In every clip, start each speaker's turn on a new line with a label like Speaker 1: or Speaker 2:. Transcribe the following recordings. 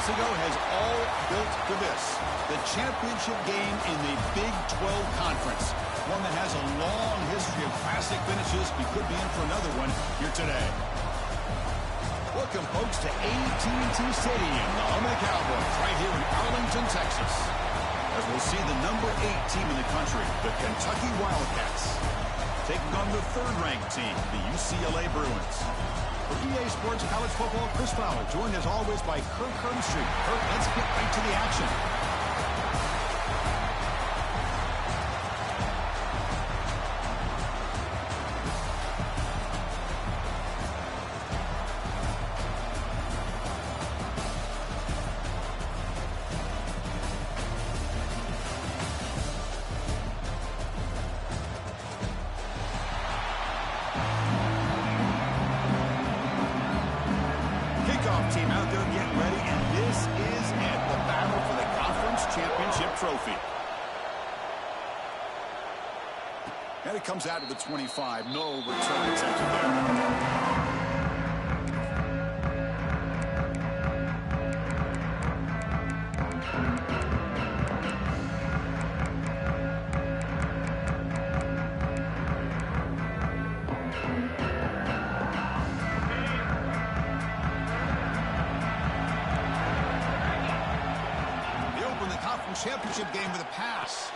Speaker 1: months ago has all built to this. The championship game in the Big 12 Conference. One that has a long history of classic finishes. We could be in for another one here today. Welcome, folks, to AT&T Stadium, the home of the Cowboys, right here in Arlington, Texas. As we'll see the number 8 team in the country, the Kentucky Wildcats, taking on the third-ranked team, the UCLA Bruins. For EA Sports College Football, Chris Fowler, joined as always by Kirk Herbstreit. Kirk, let's get right to the action. Team out there getting ready, and this is it, the battle for the conference championship trophy. And it comes out of the 25. No return attempted there. Championship game with a pass.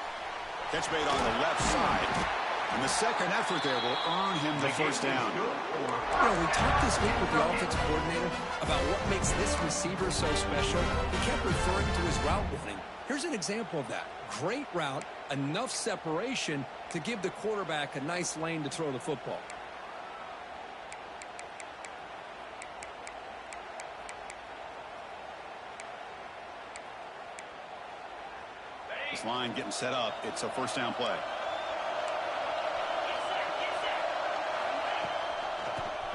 Speaker 1: Catch made on the left side. And the second effort there will earn him the first down.
Speaker 2: You know, we talked this week with the offensive coordinator about what makes this receiver so special. He kept referring to his route running. Here's an example of that. Great route, enough separation to give the quarterback a nice lane to throw the football.
Speaker 1: This line getting set up. It's a first down play.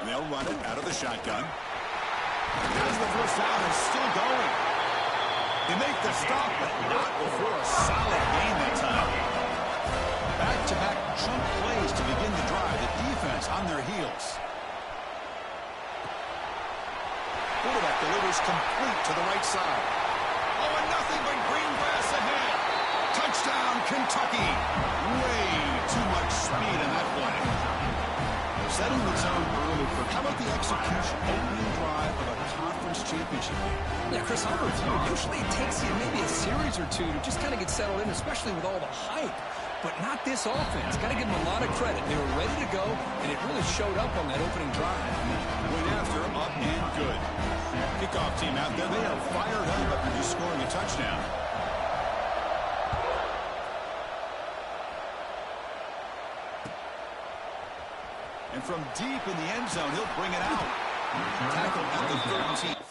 Speaker 1: And they'll run it out of the shotgun. As the first down is still going. They make the stop, but not before a solid gain that time. Back-to-back chunk plays to begin the drive. The defense on their heels. Quarterback delivers complete to the right side. Oh, and nothing but green grass ahead. Touchdown, Kentucky. Way too much speed in that play. Setting the zone early. How about the execution? Opening drive of a conference championship game.
Speaker 2: Yeah, Chris, I'm with you. Usually it takes you maybe a series or two to just kind of get settled in, especially with all the hype. But not this offense. Got to give them a lot of credit. They were ready to go, and it really showed up on that opening drive.
Speaker 1: Went after, up and good. Kickoff team out there. They are fired up after just scoring a touchdown. And from deep in the end zone, he'll bring it out. Tackle at the 13th.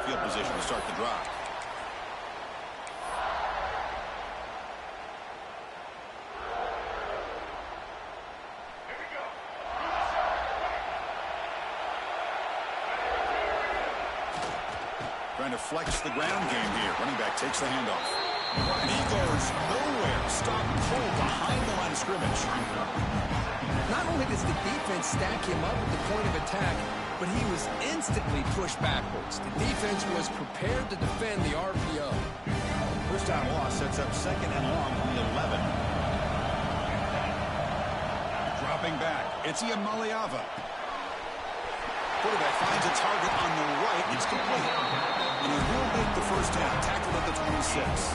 Speaker 1: Field position to start the drive. Trying to flex the ground game here. Running back takes the handoff. And he goes nowhere. Stop cold behind the line of scrimmage.
Speaker 2: Not only does the defense stack him up at the point of attack, but he was instantly pushed backwards. The defense was prepared to defend the RPO.
Speaker 1: First down loss sets up second and long on the 11. Dropping back. It's Iamaleava. Quarterback finds a target on the right. It's complete. And he will make the first down. Tackled at the 26.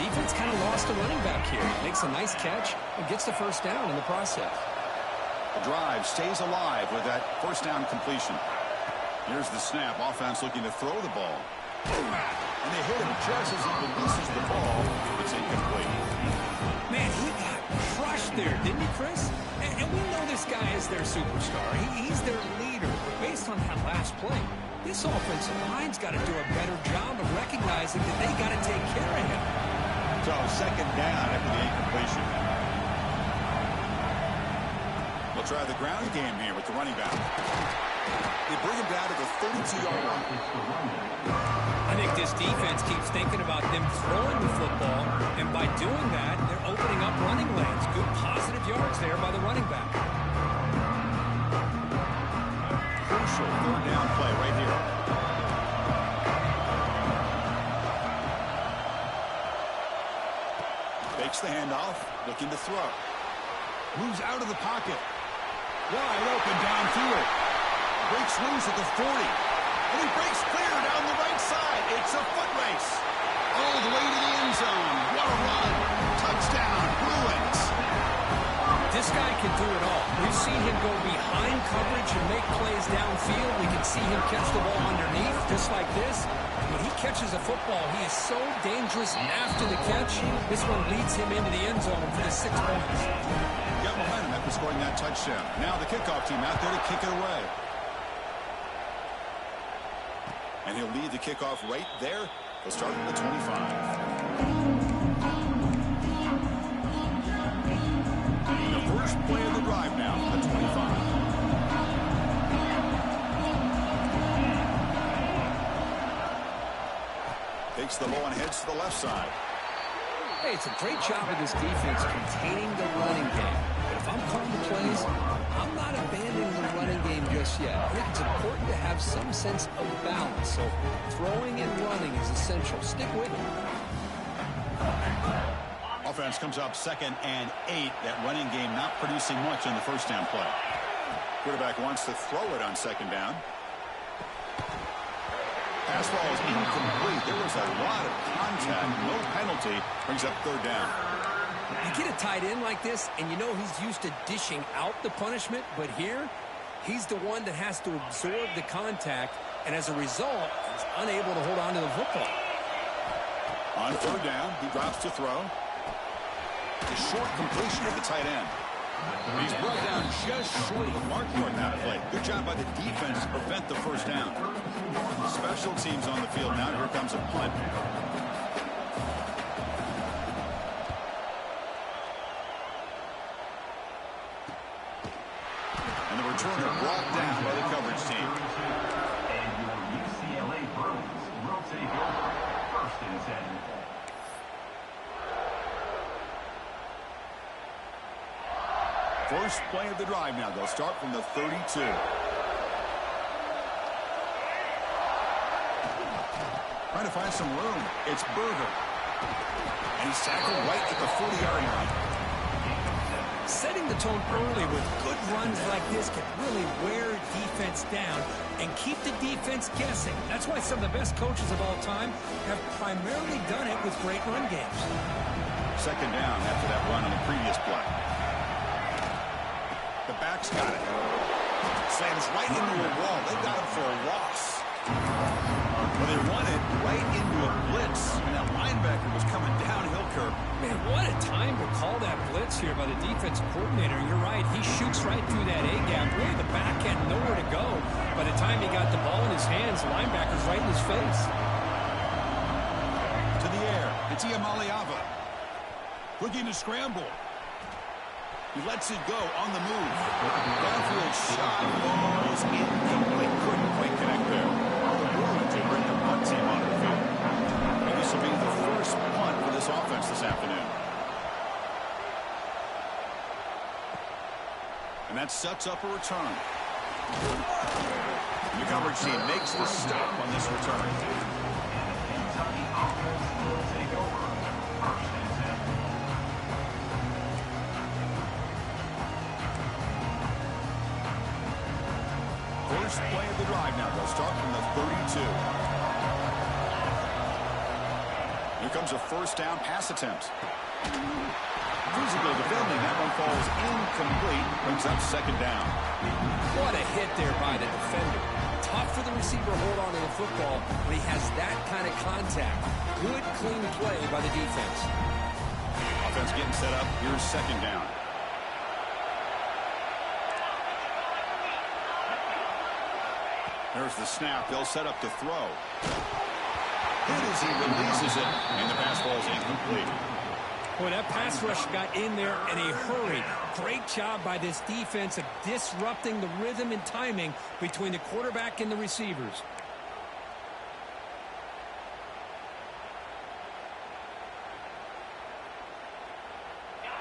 Speaker 2: Defense kind of lost a running back here. Makes a nice catch and gets the first down in the process.
Speaker 1: The drive stays alive with that first down completion. Here's the snap. Offense looking to throw the ball. And they hit him just as he releases the ball. It's incomplete.
Speaker 2: Man, he got crushed there, didn't he, Chris? And we know this guy is their superstar. He's their leader. But just on that last play. This offensive line's got to do a better job of recognizing that they got to take care of him.
Speaker 1: So second down after the incompletion. We'll try the ground game here with the running back. They bring him down to the 32-yard line.
Speaker 2: I think this defense keeps thinking about them throwing the football, and by doing that, they're opening up running lanes. Good positive yards there by the running back.
Speaker 1: Crucial third down play right here. Fakes the handoff, looking to throw. Moves out of the pocket. Wide open downfield. Breaks loose at the 40. And he breaks clear down the right side. It's a foot race. All the way to the end zone. What a run. Touchdown, Bruins.
Speaker 2: This guy can do it all. We've seen him go behind coverage and make plays downfield. We can see him catch the ball underneath, just like this. When he catches a football, he is so dangerous after the catch. This one leads him into the end zone for the 6 points.
Speaker 1: Got behind him after scoring that touchdown. Now the kickoff team out there to kick it away. And he'll lead the kickoff right there. He'll start at the 25. The first play of the drive now, the 25. Takes the low and heads to the left side.
Speaker 2: Hey, it's a great job of this defense containing the running game. But if I'm calling the plays, I'm not abandoning the running game just yet. I think it's important to have some sense of balance. So throwing and running is essential. Stick with it.
Speaker 1: Offense comes up 2nd and 8. That running game not producing much on the first down play. Quarterback wants to throw it on 2nd down. Pass ball is incomplete. There was a lot of contact. No penalty. Brings up 3rd down.
Speaker 2: You get a tight end like this, and you know he's used to dishing out the punishment, but here, he's the one that has to absorb the contact, and as a result, he's unable to hold on to the football.
Speaker 1: On 3rd down, he drops to throw. A short completion of the tight end. He's brought down just short of the marker on that play. Good job by the defense to prevent the first down. Special teams on the field now. Here comes a punt. And the returner brought down by the coverage team.
Speaker 3: And your UCLA Bruins will take over 1st and 10.
Speaker 1: First play of the drive now. They'll start from the 32. Trying to find some room. It's Berger. And he's tackled right at the 40-yard line.
Speaker 2: Setting the tone early with good runs like this can really wear defense down and keep the defense guessing. That's why some of the best coaches of all time have primarily done it with great run games.
Speaker 1: 2nd down after that run on the previous play. The back's got it. Slams right into a wall. They got him for a loss. Well, they run it right into a blitz, and that linebacker was coming downhill curve.
Speaker 2: Man, what a time to call that blitz here by the defensive coordinator. You're right. He shoots right through that A-gap. Really, the back had nowhere to go. By the time he got the ball in his hands, the linebacker's right in his face.
Speaker 1: To the air. It's Iamaleava. Looking to scramble. He lets it go on the move. Downfield shot. Ball is incomplete. Couldn't quite connect there. The Bruins will bring the punt team onto the field. And this will be the first punt for this offense this afternoon. And that sets up a return. The coverage team makes the stop on this return.
Speaker 3: Kentucky offense will take over 1st and 10.
Speaker 1: First play of the drive now. They'll start from the 32. Here comes a 1st down pass attempt. Physical defending. That one falls incomplete. Brings up 2nd down.
Speaker 2: What a hit there by the defender. Tough for the receiver to hold on to the football when he has that kind of contact. Good, clean play by the defense.
Speaker 1: Offense getting set up. Here's 2nd down. There's the snap. They'll set up to throw. Good as he releases it, and the pass ball is incomplete.
Speaker 2: Boy, that pass rush got in there in a hurry. Great job by this defense of disrupting the rhythm and timing between the quarterback and the receivers.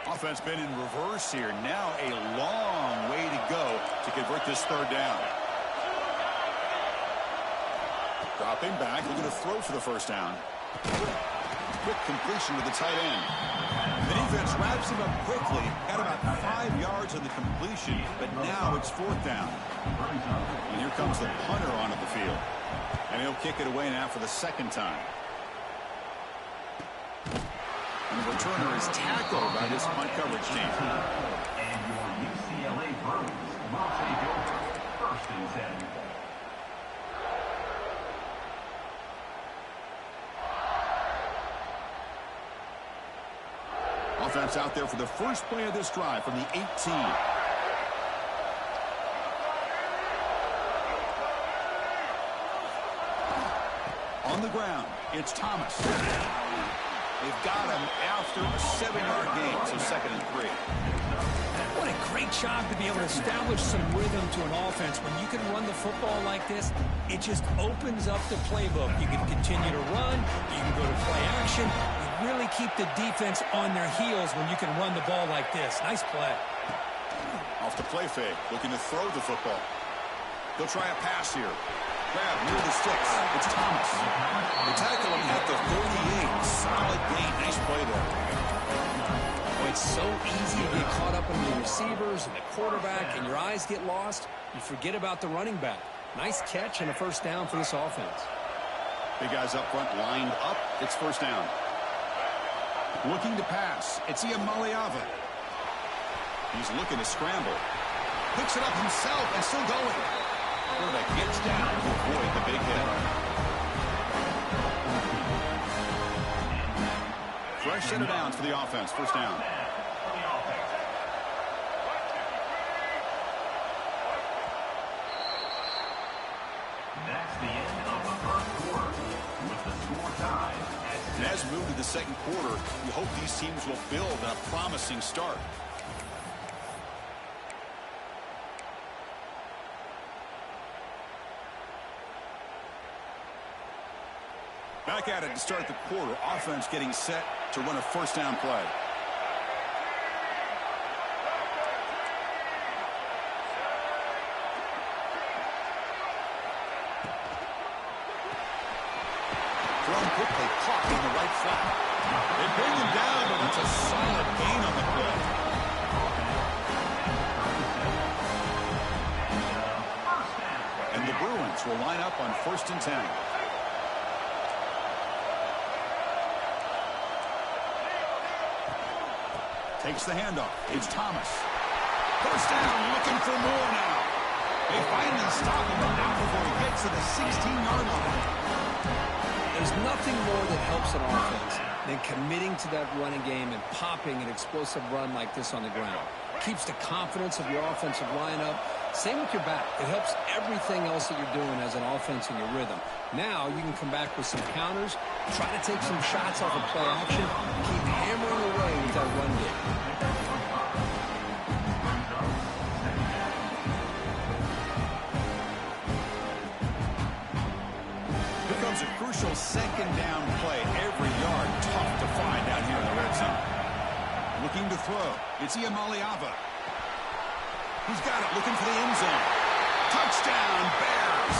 Speaker 1: Offense been in reverse here. Now a long way to go to convert this third down. Dropping back, looking to throw for the first down. Quick completion to the tight end. The defense wraps him up quickly. Got about 5 yards on the completion, but now it's fourth down. And here comes the punter onto the field. And he'll kick it away now for the second time. And the returner is tackled by this punt coverage team.
Speaker 3: And your UCLA Bruins will take over. First and 10.
Speaker 1: Offense out there for the first play of this drive from the 18. On the ground, it's Thomas. They've got him after a 7-yard gain, so 2nd and 3.
Speaker 2: What a great job to be able to establish some rhythm to an offense. When you can run the football like this, it just opens up the playbook. You can continue to run. You can go to play action. You really keep the defense on their heels when you can run the ball like this. Nice play.
Speaker 1: Off the play fake, looking to throw the football. They'll try a pass here. Grab near the sticks. It's Thomas. They tackle him at the 38. Solid gain. Nice play there.
Speaker 2: Oh, it's so easy to get caught up in the receivers and the quarterback, and your eyes get lost. You forget about the running back. Nice catch and a first down for this offense.
Speaker 1: Big guys up front lined up. It's first down. Looking to pass. It's Ncaa. He's looking to scramble. Picks it up himself and still going. Quarterback gets down to avoid the big hit. Fresh set of downs for the offense. First down.
Speaker 3: That's the end of the first quarter with the score tied at 6.
Speaker 1: And as we move to the second quarter, we hope these teams will build on a promising start. Back at it to start the quarter. Offense getting set to run a first down play. Thrown quickly, caught in the right flat. They bring him down, but it's a solid gain on the play. And the Bruins will line up on 1st and 10. Takes the handoff. It's Thomas. First down, looking for more now. They finally stop him, but not before he gets to the 16-yard line.
Speaker 2: There's nothing more that helps an offense than committing to that running game and popping an explosive run like this on the ground. Keeps the confidence of your offensive lineup. Same with your back. It helps everything else that you're doing as an offense in your rhythm. Now you can come back with some counters, try to take some shots off of play action, keep hammering away with that run game.
Speaker 1: Here comes a crucial second down play. Every yard tough to find out here in the red zone. Looking to throw. It's Ncaa. He's got it, looking for the end zone. Touchdown, Bears!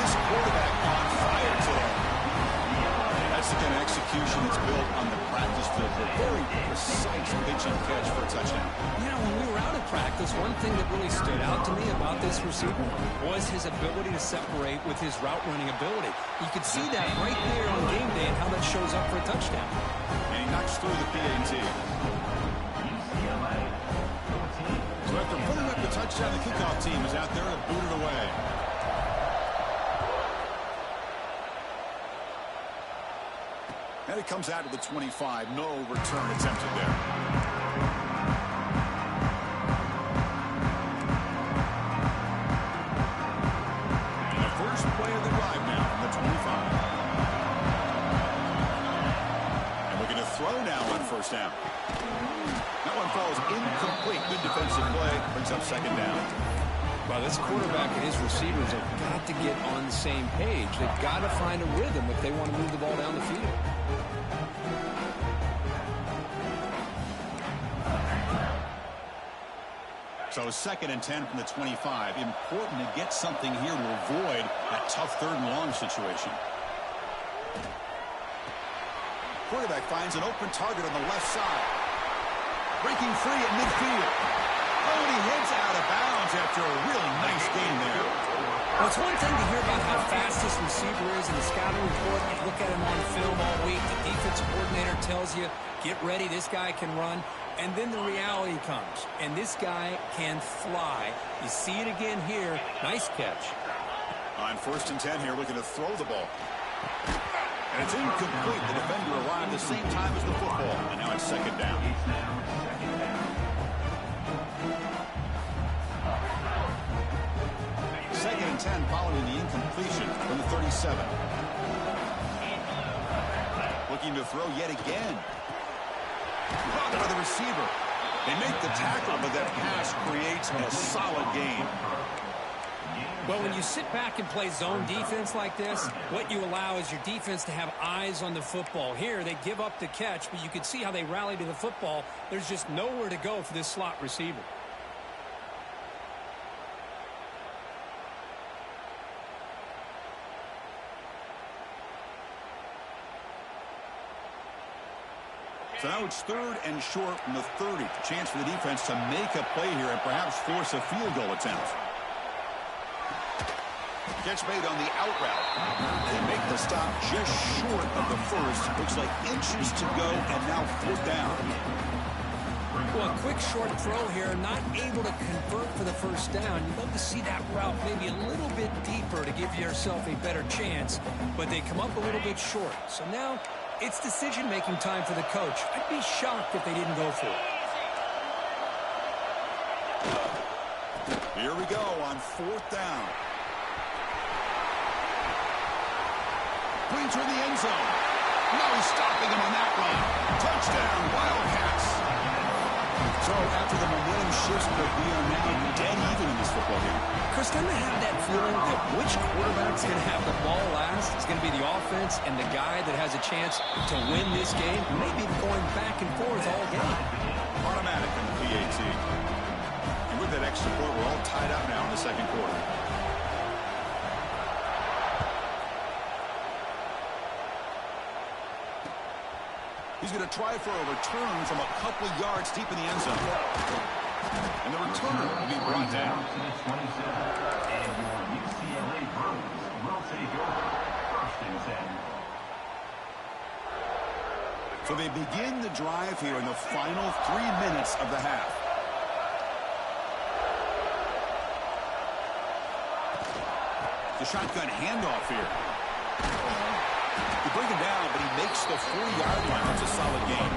Speaker 1: This quarterback on fire today. That's the kind of execution that's built on the practice field. Very precise pitch and catch for a touchdown.
Speaker 2: You know, when we were out of practice, one thing that really stood out to me about this receiver was his ability to separate with his route running ability. You could see that right there on game day and how that shows up for a touchdown.
Speaker 1: And he knocks through the PAT. So after putting up the touchdown, the kickoff team is out there to boot it away. And it comes out to the 25. No return attempted there. And the first down. That one falls incomplete. Good defensive play. Brings up second down.
Speaker 2: Well, this quarterback and his receivers have got to get on the same page. They've got to find a rhythm if they want to move the ball down the field.
Speaker 1: So 2nd and 10 from the 25. Important to get something here to avoid that tough 3rd and long situation. Quarterback finds an open target on the left side. Breaking free at midfield. Oh, and he heads out of bounds after a really nice game there.
Speaker 2: Well, it's one thing to hear about how fast this receiver is in the scouting report. You look at him on film all week. The defensive coordinator tells you, get ready, this guy can run. And then the reality comes, and this guy can fly. You see it again here. Nice catch.
Speaker 1: On 1st and 10 here, looking to throw the ball. And it's incomplete. The defender arrived the same time as the football. And now it's 2nd down. Second and 10 following the incompletion from the 37. Looking to throw yet again. Brought by the receiver. They make the tackle, but that pass creates a solid gain.
Speaker 2: Well, when you sit back and play zone defense like this, what you allow is your defense to have eyes on the football. Here, they give up the catch, but you can see how they rally to the football. There's just nowhere to go for this slot receiver.
Speaker 1: So now it's 3rd and short from the 30. Chance for the defense to make a play here and perhaps force a field goal attempt. Catch made on the out route. They make the stop just short of the first. Looks like inches to go, and now 4th down.
Speaker 2: Well, a quick short throw here, not able to convert for the first down. You'd love to see that route maybe a little bit deeper to give yourself a better chance, but they come up a little bit short. So now it's decision-making time for the coach. I'd be shocked if they didn't go for it.
Speaker 1: Here we go on 4th down. Pointer in the end zone. No stopping him on that one. Touchdown, Wildcats. So after the momentum shifts, but we are now dead even in this football game.
Speaker 2: Chris, don't they have that feeling that which quarterback's going to have the ball last? It's going to be the offense and the guy that has a chance to win this game. Maybe going back and forth all game.
Speaker 1: Automatic in the PAT. And with that extra point, we're all tied up now in the 2nd quarter. He's going to try for a return from a couple yards deep in the end zone. And the returner will be brought down.
Speaker 3: And your UCLA Bruins will take over 1st and 10.
Speaker 1: So they begin the drive here in the final 3 minutes of the half. The shotgun handoff here. They bring him down, but he makes the 4-yard line. That's a solid game.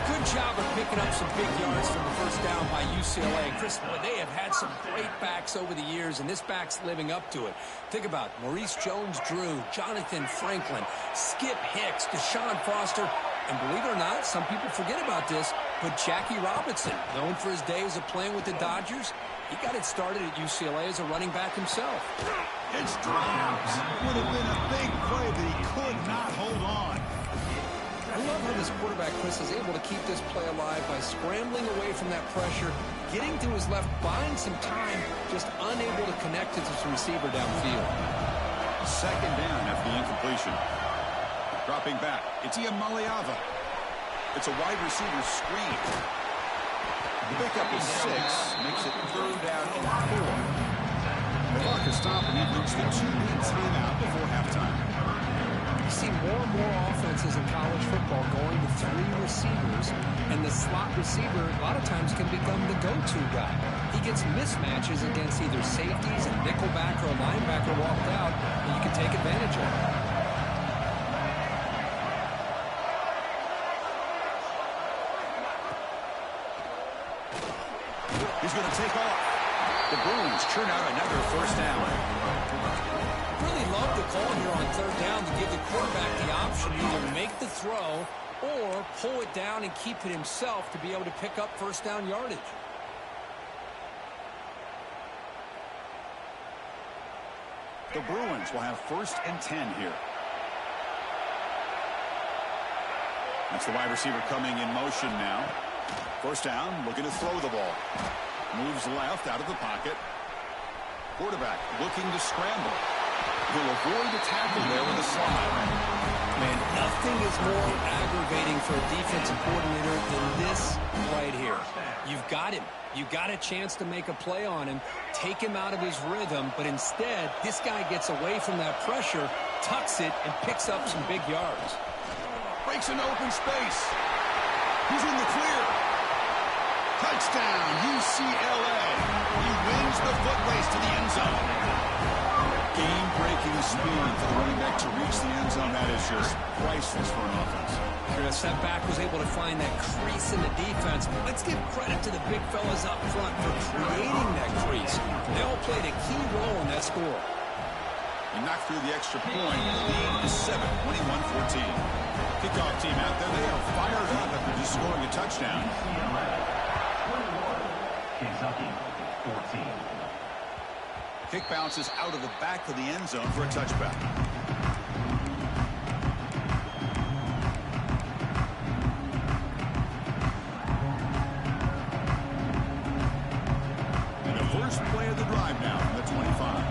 Speaker 2: Good job of picking up some big yards from the first down by UCLA. Chris, boy, they have had some great backs over the years, and this back's living up to it. Think about Maurice Jones-Drew, Jonathan Franklin, Skip Hicks, Deshaun Foster, and believe it or not, some people forget about this, but Jackie Robinson, known for his days of playing with the Dodgers, he got it started at UCLA as a running back himself.
Speaker 1: It's drops. Would have been a big play, but he could not hold on.
Speaker 2: I love how this quarterback, Chris, is able to keep this play alive by scrambling away from that pressure, getting to his left, buying some time, just unable to connect to this receiver downfield.
Speaker 1: 2nd down after the incompletion. Dropping back, it's Iamaleava. It's a wide receiver screen. The pickup is 6, makes it 3rd down and 4. The clock is stopped, and we've reached the 2-minute timeout before halftime.
Speaker 2: You see more and more offenses in college football going to 3 receivers, and the slot receiver a lot of times can become the go-to guy. He gets mismatches against either safeties, a nickelback, or a linebacker walked out, and you can take advantage of it.
Speaker 1: He's going to take off. The Bruins churn out another first down.
Speaker 2: Really really love the call here on third down to give the quarterback the option to either make the throw or pull it down and keep it himself to be able to pick up first down yardage.
Speaker 1: The Bruins will have 1st and 10 here. That's the wide receiver coming in motion now. First down, looking to throw the ball. Moves left out of the pocket. Quarterback looking to scramble. He'll avoid the tackle there with a slide.
Speaker 2: Man, nothing is more aggravating for a defensive coordinator than this right here. You've got him. You've got a chance to make a play on him, take him out of his rhythm, but instead, this guy gets away from that pressure, tucks it, and picks up some big yards.
Speaker 1: Breaks into open space. He's in the clear. Touchdown, UCLA. He wins the foot race to the end zone. Game-breaking speed for the running back to reach the end zone. That is just priceless for an offense.
Speaker 2: The setback was able to find that crease in the defense. Let's give credit to the big fellas up front for creating that crease. They all played a key role in that score.
Speaker 1: He knocked through the extra point. The lead is 7, 21-14. Kickoff team out there. They are fired up after just scoring a touchdown.
Speaker 3: Kentucky, 14.
Speaker 1: Kick bounces out of the back of the end zone for a touchback. And the first play of the drive now from the 25.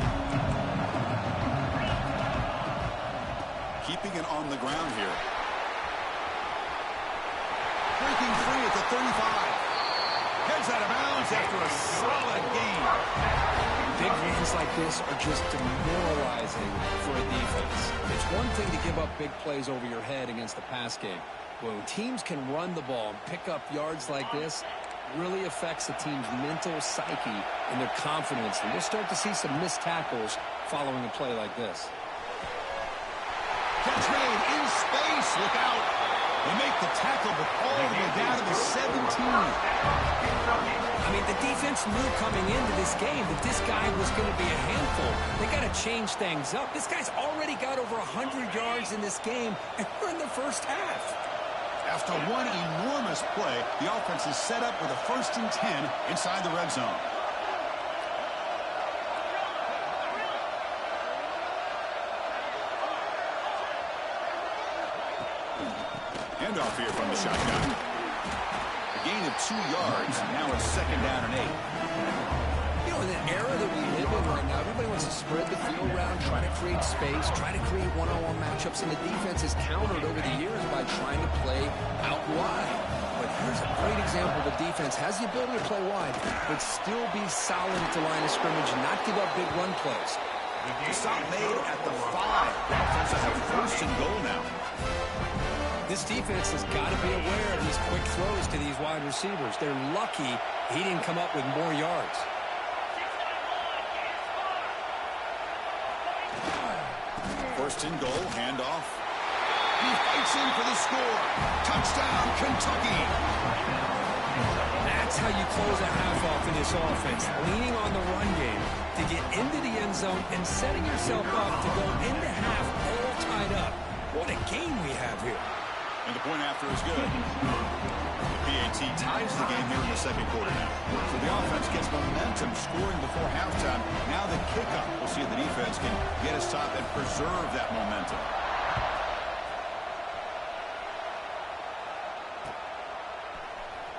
Speaker 1: Keeping it on the ground here. Breaking free at the 35. Heads out of bounds after a solid game.
Speaker 2: Big runs like this are just demoralizing for a defense. It's one thing to give up big plays over your head against the pass game. When teams can run the ball and pick up yards like this, it really affects the team's mental psyche and their confidence. And we'll start to see some missed tackles following a play like this.
Speaker 1: Catch made in space. Look out. They make the tackle, but all the way down to the 17.
Speaker 2: I mean, the defense knew coming into this game that this guy was going to be a handful. They got to change things up. This guy's already got over 100 yards in this game, and we're in the first half.
Speaker 1: After one enormous play, the offense is set up with a 1st and 10 inside the red zone. Handoff here from the shotgun. A gain of 2 yards. Now it's 2nd down and 8.
Speaker 2: You know, in the era that we live in right now, everybody wants to spread the field around, try to create space, try to create one-on-one matchups, and the defense has countered over the years by trying to play out wide. But here's a great example. The defense has the ability to play wide, but still be solid at the line of scrimmage and not give up big run plays.
Speaker 1: The stop made at the 5. The offense has a 1st and goal now.
Speaker 2: This defense has got to be aware of these quick throws to these wide receivers. They're lucky he didn't come up with more yards.
Speaker 1: First and goal, handoff. He fights in for the score. Touchdown, Kentucky.
Speaker 2: That's how you close a half off in this offense, leaning on the run game to get into the end zone and setting yourself up to go into half all tied up. What a game we have here.
Speaker 1: And the point after is good. The PAT ties the game here in the 2nd quarter now. So the offense gets momentum scoring before halftime. Now the kickoff. We'll see if the defense can get a stop and preserve that momentum.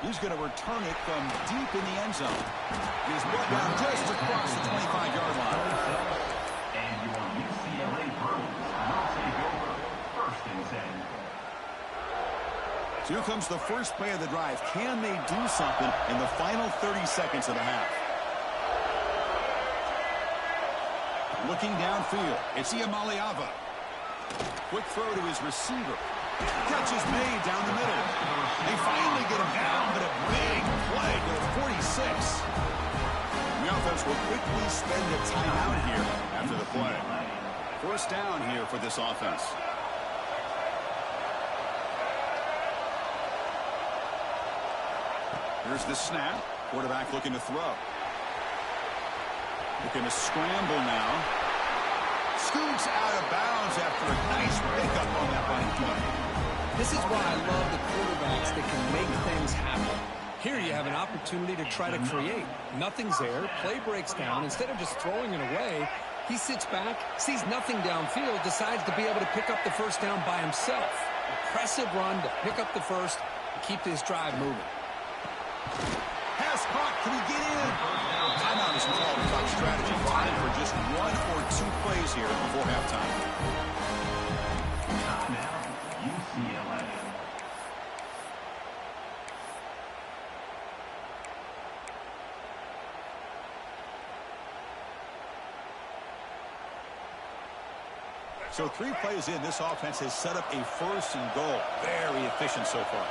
Speaker 1: He's going to return it from deep in the end zone. He's brought down just across the 25-yard line.
Speaker 3: And your UCLA Bruins will take over 1st and 10.
Speaker 1: So here comes the first play of the drive. Can they do something in the final 30 seconds of the half? Looking downfield, it's Iamaleava. Quick throw to his receiver. Catch is made down the middle. They finally get him down, but a big play to the 46. The offense will quickly spend a timeout here after the play. First down here for this offense. Here's the snap. Quarterback looking to throw. Looking to scramble now. Scoots out of bounds after a nice pickup on that running play.
Speaker 2: This is why I love the quarterbacks that can make things happen. Here you have an opportunity to try to create. Nothing's there. Play breaks down. Instead of just throwing it away, he sits back, sees nothing downfield, decides to be able to pick up the first down by himself. Impressive run to pick up the first and keep this drive moving.
Speaker 1: Pass caught. Can he get in? Timeout is called to talk strategy. Time for just 1 or 2 plays here before halftime.
Speaker 3: Timeout, UCLA.
Speaker 1: So 3 plays in, this offense has set up a 1st and goal. Very efficient so far.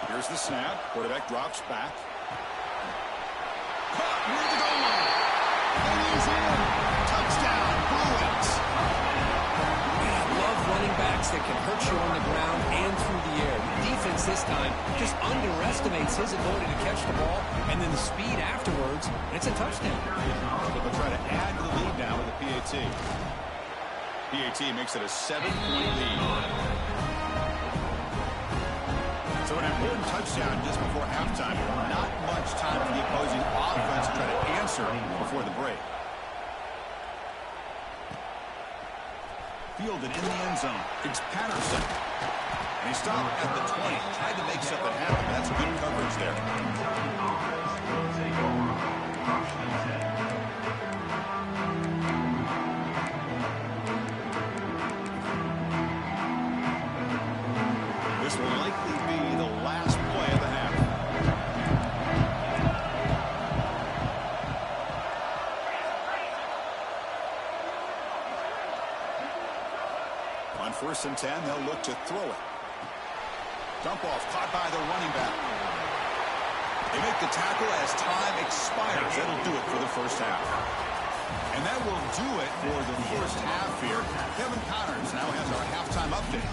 Speaker 1: Here's the snap. Quarterback drops back. Caught near the goal line. And he's in. Touchdown, Bruins.
Speaker 2: Man, I love running backs that can hurt you on the ground and through the air. The defense this time just underestimates his ability to catch the ball, and then the speed afterwards, and it's a touchdown.
Speaker 1: But they'll try to add to the lead now with the PAT. PAT makes it a 7-point lead. So an important touchdown just before halftime. Not much time for the opposing offense to try to answer before the break. Fielded in the end zone. It's Patterson. And he stopped at the 20. Tried to make something happen. That's good coverage there. This will likely be the last play of the half. On 1st and 10, they'll look to throw it. Dump off caught by the running back. They make the tackle as time expires. That'll do it for the first half. And that will do it for the first half here. Kevin Connors now has our halftime update.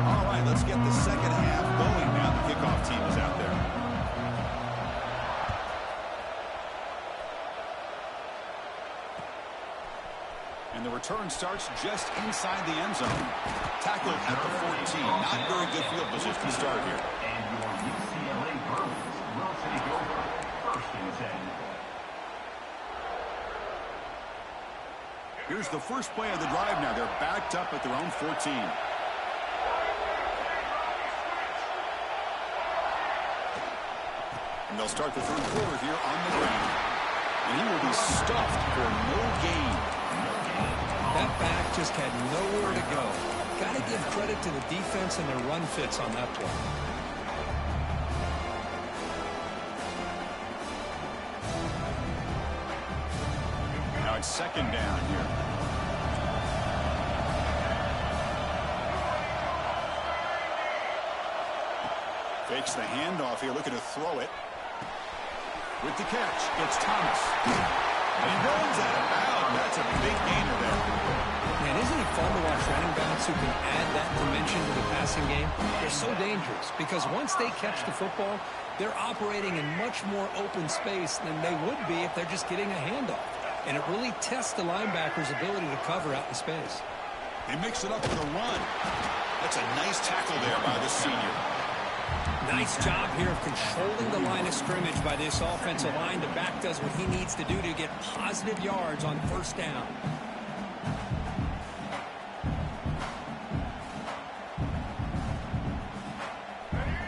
Speaker 1: All right, let's get the second half going now. The kickoff team is out there. And the return starts just inside the end zone. Tackled at the 14. Not very good field position to start here.
Speaker 3: And your UCLA Bruins will take over 1st and 10.
Speaker 1: Here's the first play of the drive now. They're backed up at their own 14. And they'll start the 3rd quarter here on the ground. And he will be stuffed for no gain.
Speaker 2: That back just had nowhere to go. Got to give credit to the defense and their run fits on that play.
Speaker 1: Now it's 2nd down here. Fakes the handoff here, looking to throw it. With the catch, it's Thomas. And he runs out of bounds. That's a big gainer there.
Speaker 2: Man, isn't it fun to watch running backs who can add that dimension to the passing game? They're so dangerous because once they catch the football, they're operating in much more open space than they would be if they're just getting a handoff. And it really tests the linebacker's ability to cover out in space.
Speaker 1: They mix it up with a run. That's a nice tackle there by the senior.
Speaker 2: Nice job here of controlling the line of scrimmage by this offensive line. The back does what he needs to do to get positive yards on 1st down.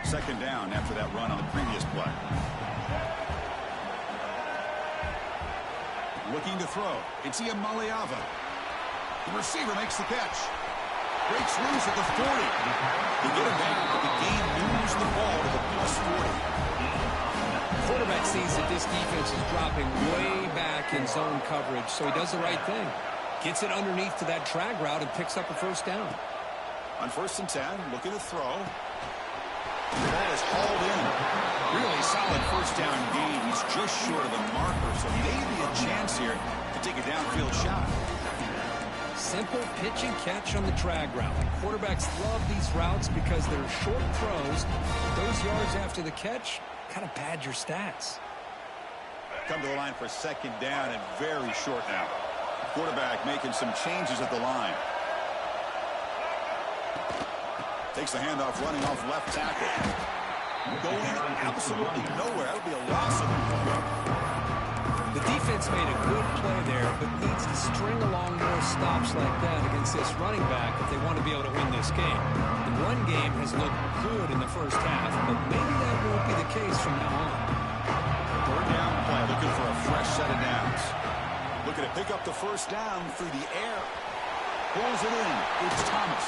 Speaker 1: Second down after that run on the previous play. Looking to throw. It's Iamaleava. The receiver makes the catch. Breaks loose at the 40. They get him down, but the game moves the ball to the +40.
Speaker 2: Quarterback sees that this defense is dropping way back in zone coverage, so he does the right thing. Gets it underneath to that drag route and picks up a 1st down.
Speaker 1: On 1st and 10, looking to throw. The ball is hauled in. Really solid 1st down gain. He's just short of the marker, so maybe a chance here to take a downfield shot.
Speaker 2: simple pitch and catch on the drag route. Quarterbacks love these routes because they're short throws. Those yards after the catch kind of pad your stats.
Speaker 1: Come to the line for second down and very short now. Quarterback making some changes at the line. Takes the handoff, running off left tackle. Going absolutely nowhere. That would be a loss of the play.
Speaker 2: The defense made a good play there, but needs to string along more stops like that against this running back if they want to be able to win this game. The run game has looked good in the first half, but maybe that won't be the case from now on.
Speaker 1: Third down play, looking for a fresh set of downs. Looking to pick up the first down through the air. Pulls it in. It's Thomas.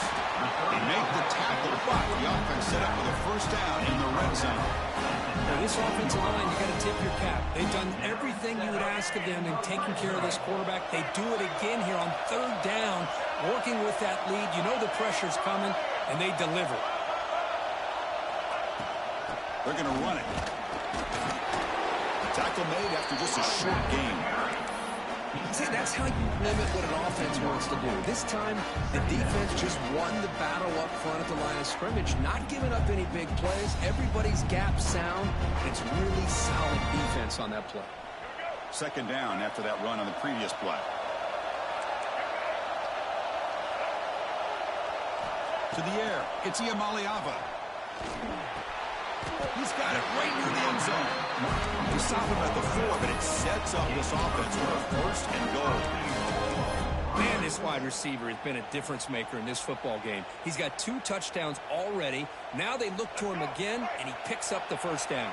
Speaker 1: They make the tackle, but the offense set up with a first down in the red zone.
Speaker 2: Now, this offensive line, you got to tip your cap. They've done everything you would ask of them in taking care of this quarterback. They do it again here on third down, working with that lead. You know the pressure's coming, and they deliver.
Speaker 1: They're going to run it. Tackle made after just a short game.
Speaker 2: See, that's how you limit what an offense wants to do. This time, the defense just won the battle up front at the line of scrimmage, not giving up any big plays. Everybody's gap sound. It's really solid defense on that play.
Speaker 1: Second down after that run on the previous play. To the air. It's Iamaleava. He's got it right near the end zone. You stop him at the 4, but it sets up this offense for a first and goal.
Speaker 2: Man, this wide receiver has been a difference maker in this football game. He's got 2 touchdowns already. Now they look to him again, and he picks up the first down.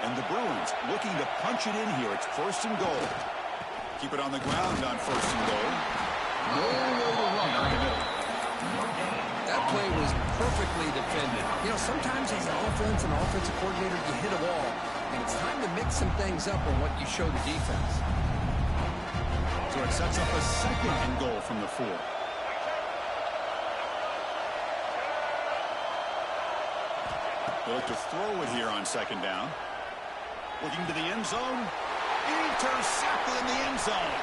Speaker 1: And the Bruins looking to punch it in here. It's first and goal. Keep it on the ground on first and goal. Nowhere to run in the middle.
Speaker 2: That play was perfectly defended. You know, sometimes as an offense and offensive coordinator, you hit a wall, and it's time to mix some things up on what you show the defense.
Speaker 1: So it sets up a second and goal from the 4. They look to throw it here on second down. Looking to the end zone. Intercepted in the end zone.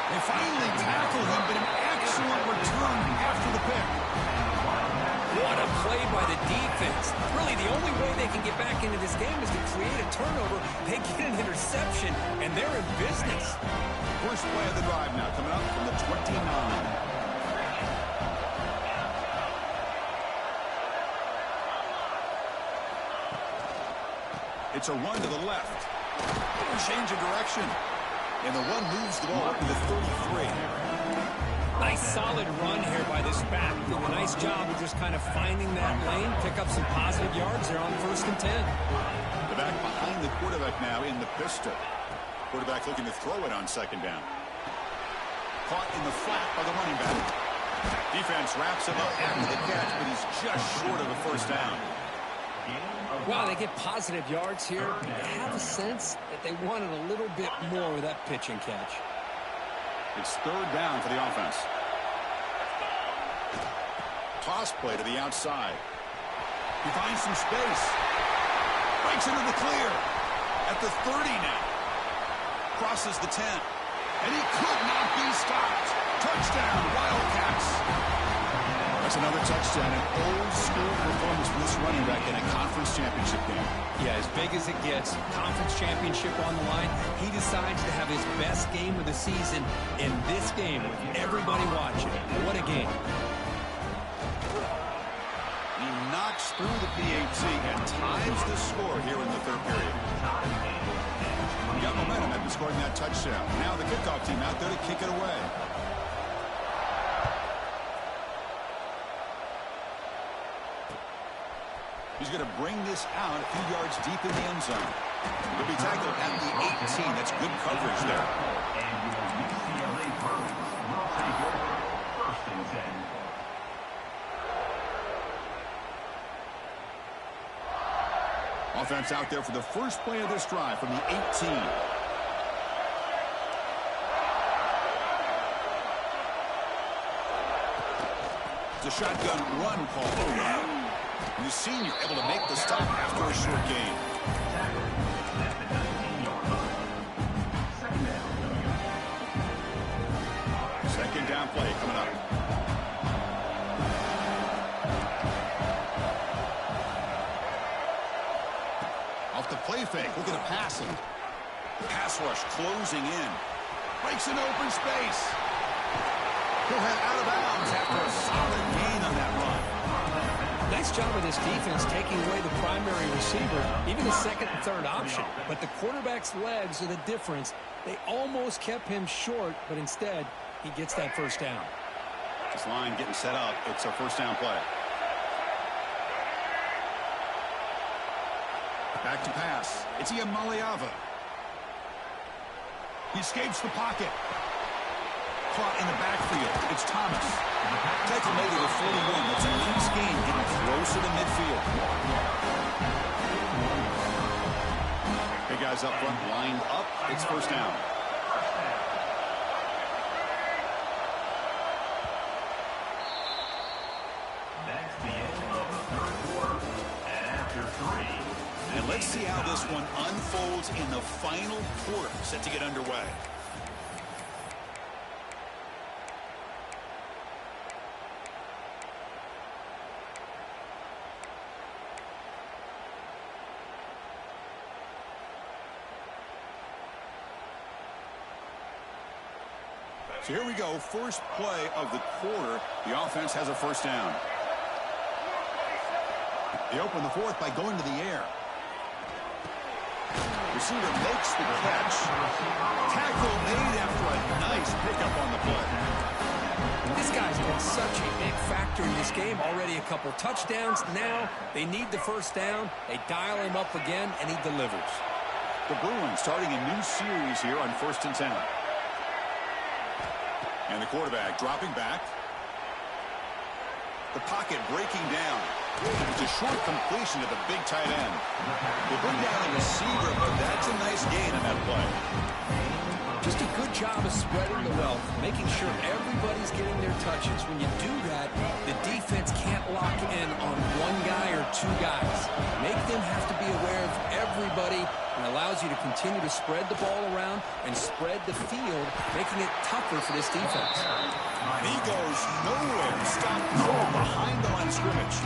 Speaker 1: They finally tackle him, but an excellent return after the pick.
Speaker 2: What a play by the defense. Really, the only way they can get back into this game is to create a turnover. They get an interception, and they're in business.
Speaker 1: First play of the drive now, coming up from the 29. It's a run to the left. Change of direction. And the run moves the ball up to the 33.
Speaker 2: Nice solid run here by this back. Did a nice job of just kind of finding that lane, pick up some positive yards there on first and 10.
Speaker 1: The back behind the quarterback now in the pistol. Quarterback looking to throw it on second down. Caught in the flat by the running back. Defense wraps him up after the catch, but he's just short of a first down.
Speaker 2: Wow, they get positive yards here. I have a sense that they wanted a little bit more with that pitch and catch.
Speaker 1: It's third down for the offense. Toss play to the outside. He finds some space. Breaks into the clear. At the 30 now. Crosses the 10. And he could not be stopped. Touchdown, Wildcats. That's another touchdown, an old-school performance for this running back in a conference championship game.
Speaker 2: Yeah, as big as it gets, conference championship on the line, he decides to have his best game of the season in this game with everybody watching. What a game.
Speaker 1: He knocks through the PAT and ties the score here in the third period. He got momentum after scoring that touchdown. Now the kickoff team out there to kick it away. He's going to bring this out a few yards deep in the end zone. He'll be tackled at the 18. That's good coverage there.
Speaker 3: And your UCLA Bruins will take over first and 10.
Speaker 1: Offense out there for the first play of this drive from the 18. It's a shotgun run call. And the senior able to make the stop after a short gain. play coming up. Off the play fake. Look at the passing. Pass rush closing in. Breaks an open space. He'll head out of bounds after a solid gain on that run.
Speaker 2: Nice job of this defense taking away the primary receiver, even the second and third option. But the quarterback's legs are the difference. They almost kept him short, but instead, he gets that first down.
Speaker 1: This line getting set up. It's a first down play. Back to pass. It's Ncaa. He escapes the pocket. Caught in the backfield. It's Thomas. Tackle made it at 41. That's a nice gain, getting closer to midfield. Big guys up front lined up. It's first down.
Speaker 3: That's the end of the third quarter. And after 3.
Speaker 1: And let's see how this one unfolds in the final quarter. Set to get underway. So here we go, first play of the quarter. The offense has a first down. They open the fourth by going to the air. Receiver makes the catch. Tackle made after a nice pickup on the play.
Speaker 2: This guy's been such a big factor in this game. Already a couple touchdowns. Now they need the first down. They dial him up again, and he delivers.
Speaker 1: The Bruins starting a new series here on 1st and 10. And the quarterback dropping back. The pocket breaking down. It's a short completion to the big tight end. They bring down the receiver, but that's a nice gain on that play.
Speaker 2: Just a good job of spreading the wealth, making sure everybody's getting their touches. When you do that, the defense can't lock in on one guy or two guys. Make them have to be aware of everybody, and allows you to continue to spread the ball around and spread the field, making it tougher for this defense.
Speaker 1: He goes nowhere. Stopped cold behind the line of scrimmage.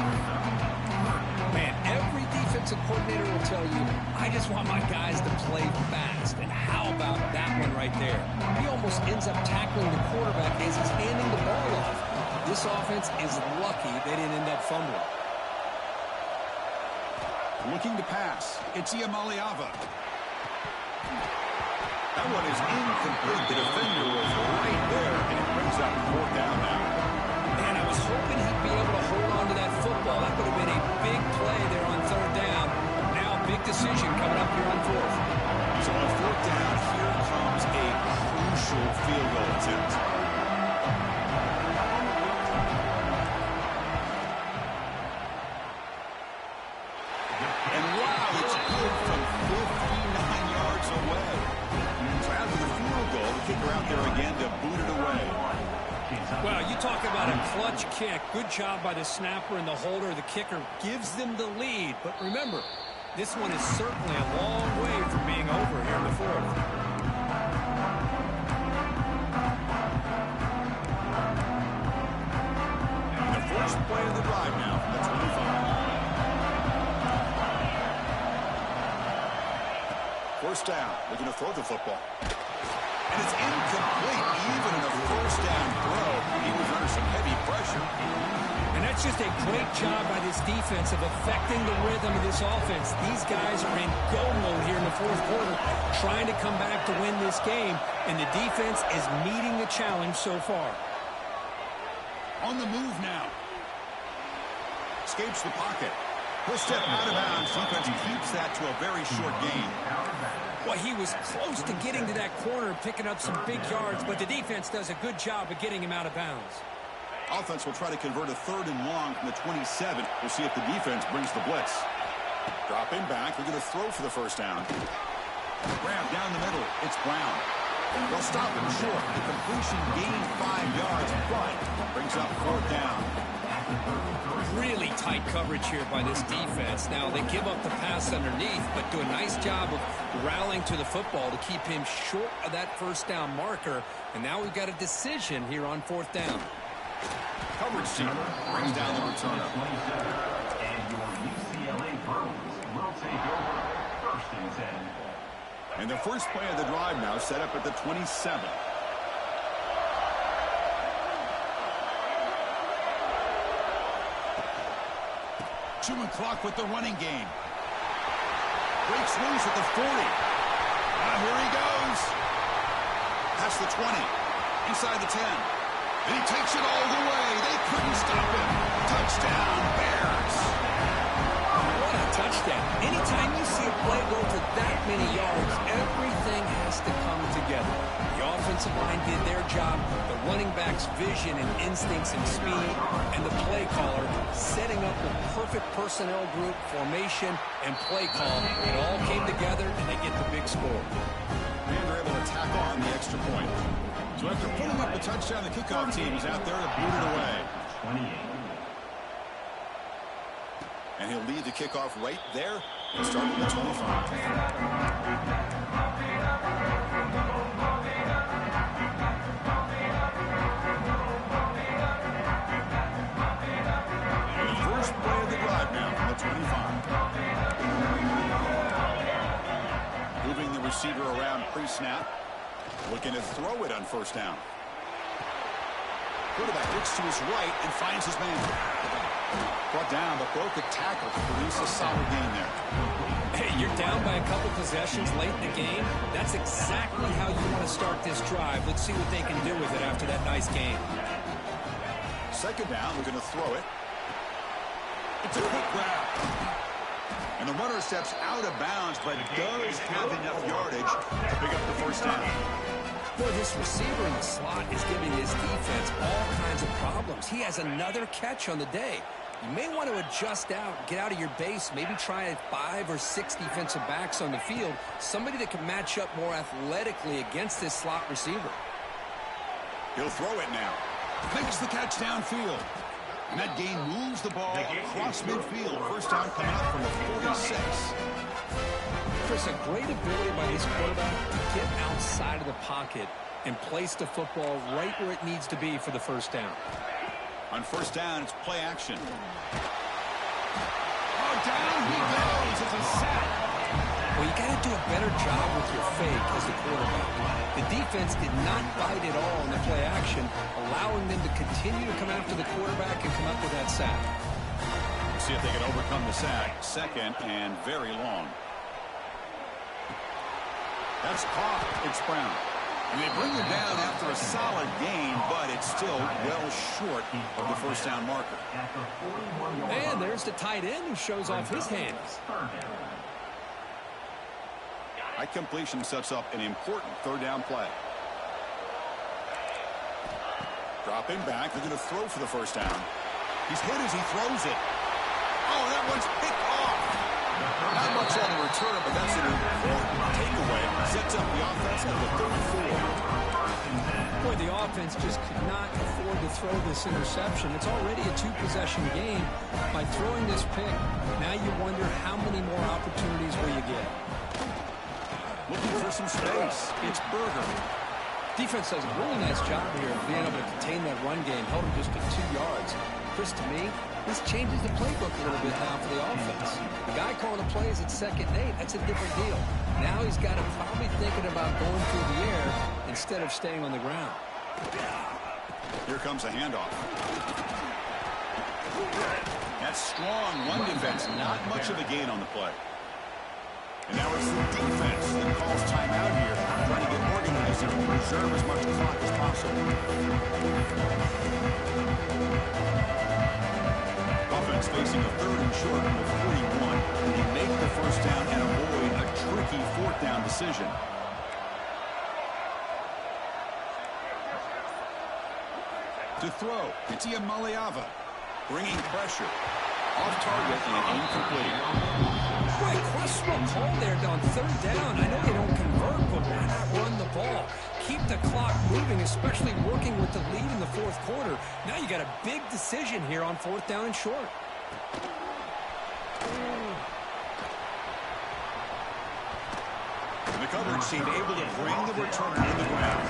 Speaker 2: Man, every defensive coordinator will tell you, I just want my guys to play fast. And how about that one right there? He almost ends up tackling the quarterback as he's handing the ball off. This offense is lucky they didn't end up fumbling.
Speaker 1: Looking to pass. It's Ncaa. That one is incomplete. The defender was right there, and it brings up fourth down now.
Speaker 2: Man, I was hoping he'd be able to hold on to that football. That would have been a big play there on third down. Now a big decision coming up here on fourth.
Speaker 1: So on fourth down, here comes a crucial field goal attempt. And wow, it's good from 59 yards away. So after the field goal, the kicker out there again to boot it away.
Speaker 2: Well, you talk about a clutch kick. Good job by the snapper and the holder. The kicker gives them the lead. But remember, this one is certainly a long way from being over here in the fourth.
Speaker 1: And the first play of the drive now from the 25. First down, looking to throw the football. And it's incomplete, even in a first down throw. He was under some heavy pressure.
Speaker 2: And that's just a great job by this defense of affecting the rhythm of this offense. These guys are in go mode here in the fourth quarter, trying to come back to win this game, and the defense is meeting the challenge so far.
Speaker 1: On the move now. Escapes the pocket. He'll step out of bounds. Defense keeps that to a very short gain.
Speaker 2: Well, he was close to getting to that corner, picking up some big yards, but the defense does a good job of getting him out of bounds.
Speaker 1: Offense will try to convert a 3rd and long from the 27. We'll see if the defense brings the blitz. Dropping back. They're going to throw for the first down. Grab down the middle. It's Brown. They'll stop him short. The completion gained 5 yards, but brings up 4th down.
Speaker 2: Really tight coverage here by this defense. Now, they give up the pass underneath, but do a nice job of rallying to the football to keep him short of that first down marker. And now we've got a decision here on fourth down.
Speaker 1: Coverage team brings down the returner.
Speaker 3: And your UCLA Bruins will take over first and 10.
Speaker 1: And the first play of the drive now set up at the 27. Chewing clock with the running game. Breaks loose at the 40. Here he goes. Past the 20. Inside the 10. And he takes it all the way. They couldn't stop him. Touchdown, Bears.
Speaker 2: What a touchdown. Anytime you see a play go for that many yards, everything has to come together. The offensive line did their job, the running back's vision and instincts and speed, and the play caller setting up the perfect personnel group, formation, and play call. It all came together, and they get the big score.
Speaker 1: And they're able to tack on the extra point. So after putting up the touchdown, the kickoff team is out there to boot it away.
Speaker 3: 28.
Speaker 1: And he'll lead the kickoff right there and start at the 25. And the first play of the drive now from the 25. Moving the receiver around pre-snap. Looking to throw it on first down. Quarterback looks to his right and finds his man. Brought down, but broke a tackle to produce a solid gain there.
Speaker 2: Hey, you're down by a couple possessions late in the game. That's exactly how you want to start this drive. Let's see what they can do with it after that nice game.
Speaker 1: Second down, we're going to throw it. It's a quick grab. And the runner steps out of bounds, but does have enough yardage to pick up the first down.
Speaker 2: Boy, this receiver in the slot is giving his defense all kinds of problems. He has another catch on the day. You may want to adjust out, get out of your base, maybe try 5 or 6 defensive backs on the field, somebody that can match up more athletically against this slot receiver.
Speaker 1: He'll throw it now. Makes the catch downfield. And that gain moves the ball across midfield. First down coming up from the 46.
Speaker 2: Chris, a great ability by this quarterback to get outside of the pocket and place the football right where it needs to be for the first down.
Speaker 1: On first down, it's play action. Oh, down he goes. It's a sack.
Speaker 2: Well, you got to do a better job with your fake as a quarterback. The defense did not bite at all in the play action, allowing them to continue to come after the quarterback and come up with that sack.
Speaker 1: Let's see if they can overcome the sack. Second and very long. That's caught. It's Brown. And they bring him down after a solid gain, but it's still well short of the first down marker.
Speaker 2: And there's the tight end who shows off his hands.
Speaker 1: That completion sets up an important third down play. Dropping back. They're going to throw for the first down. He's hit as he throws it. Oh, that one's picked off. Not much on the return, but that's an important takeaway. Sets up the offense at the 34.
Speaker 2: Boy, the offense just could not afford to throw this interception. It's already a 2-possession game. By throwing this pick, now you wonder how many more opportunities will you get.
Speaker 1: Looking for some space. It's Berger.
Speaker 2: Defense does a really nice job here of being able to contain that run game. Held him just to 2 yards. Chris, to me, this changes the playbook a little bit now for the offense. The guy calling the plays at 2nd and 8, that's a different deal. Now he's got him probably thinking about going through the air instead of staying on the ground.
Speaker 1: Here comes a handoff. That's strong run defense. Not much of a gain on the play. And now it's the defense that calls timeout here, trying to get organized and preserve as much clock as possible. Offense facing a 3rd and short from the 41. They make the first down and avoid a tricky 4th down decision. To throw, it's Maliava, bringing pressure. Off target and incomplete.
Speaker 2: Right, questionable call there on 3rd down. I know they don't convert, but why not run the ball? keep the clock moving, especially working with the lead in the fourth quarter. Now you got a big decision here on 4th down and short.
Speaker 1: The coverage team able to bring the returner to the ground.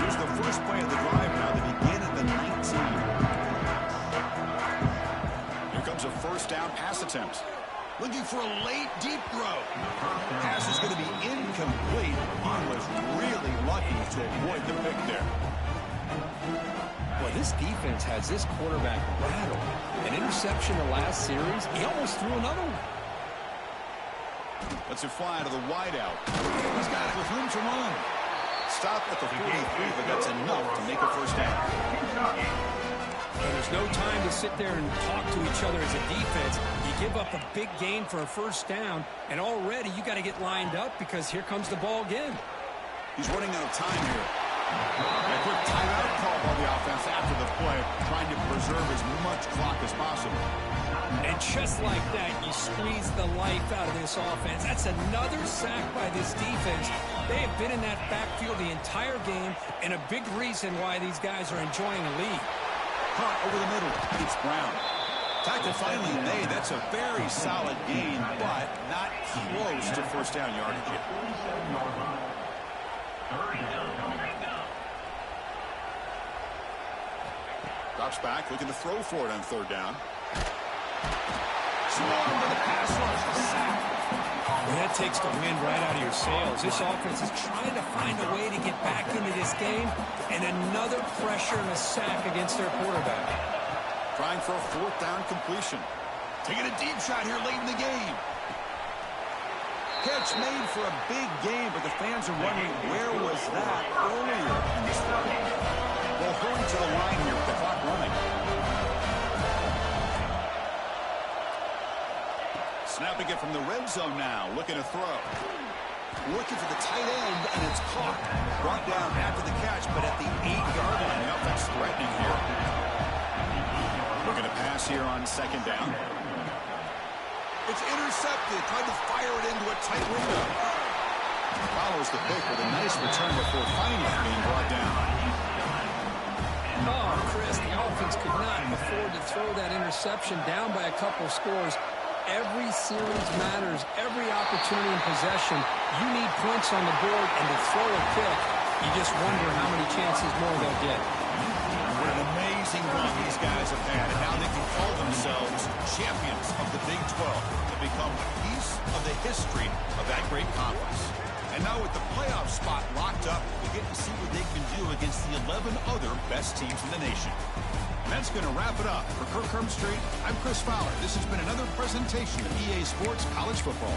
Speaker 1: Here's the first play of the drive now. They begin at the 19. Here comes a first down pass attempt. Looking for a late, deep throw. Pass is going to be incomplete. He was really lucky to avoid the pick there.
Speaker 2: Well, this defense has this quarterback rattled. An interception the last series. He almost threw another one.
Speaker 1: Let's it fly to the wideout. He's got it with room to run. Stop at the 43, but that's enough to make a first down.
Speaker 2: Well, there's no time to sit there and talk to each other as a defense. You give up a big gain for a first down, and already you got to get lined up because here comes the ball again.
Speaker 1: He's running out of time here. A quick timeout call by the offense after the play, trying to preserve as much clock as possible.
Speaker 2: And just like that, you squeeze the life out of this offense. That's another sack by this defense. They have been in that backfield the entire game, and a big reason why these guys are enjoying a lead.
Speaker 1: Caught over the middle. It's Brown. Tackle finally made. That's a very solid gain, but not close to first down yardage yet. Drops back, looking to throw for it on 3rd down. Swarm to the pass rush, a sack.
Speaker 2: Well, that takes the wind right out of your sails. This offense is trying to find a way to get back into this game, and another pressure and a sack against their quarterback.
Speaker 1: Trying for a 4th down completion. Taking a deep shot here late in the game. Catch made for a big game, but the fans are wondering where was that earlier in this game. Well, hurry to the line here with the clock running. Snapping it from the red zone now, looking to throw. Looking for the tight end, and it's caught. Brought down after the catch, but at the 8-yard line. The offense threatening here. Looking to pass here on 2nd down. It's intercepted. Tried to fire it into a tight window. Follows the pick with a nice return before finally being brought down.
Speaker 2: Oh, Chris, the offense could not afford to throw that interception down by a couple scores. Every series matters. Every opportunity in possession. You need points on the board, and to throw a pick, you just wonder how many chances more they'll get.
Speaker 1: What an amazing run these guys have had, and now they can call themselves champions of the Big 12 to become a piece of the history of that great conference. And now with the playoff spot locked up, we get to see what they can do against the 11 other best teams in the nation. And that's going to wrap it up. For Kirk Street, I'm Chris Fowler. This has been another presentation of EA Sports College Football.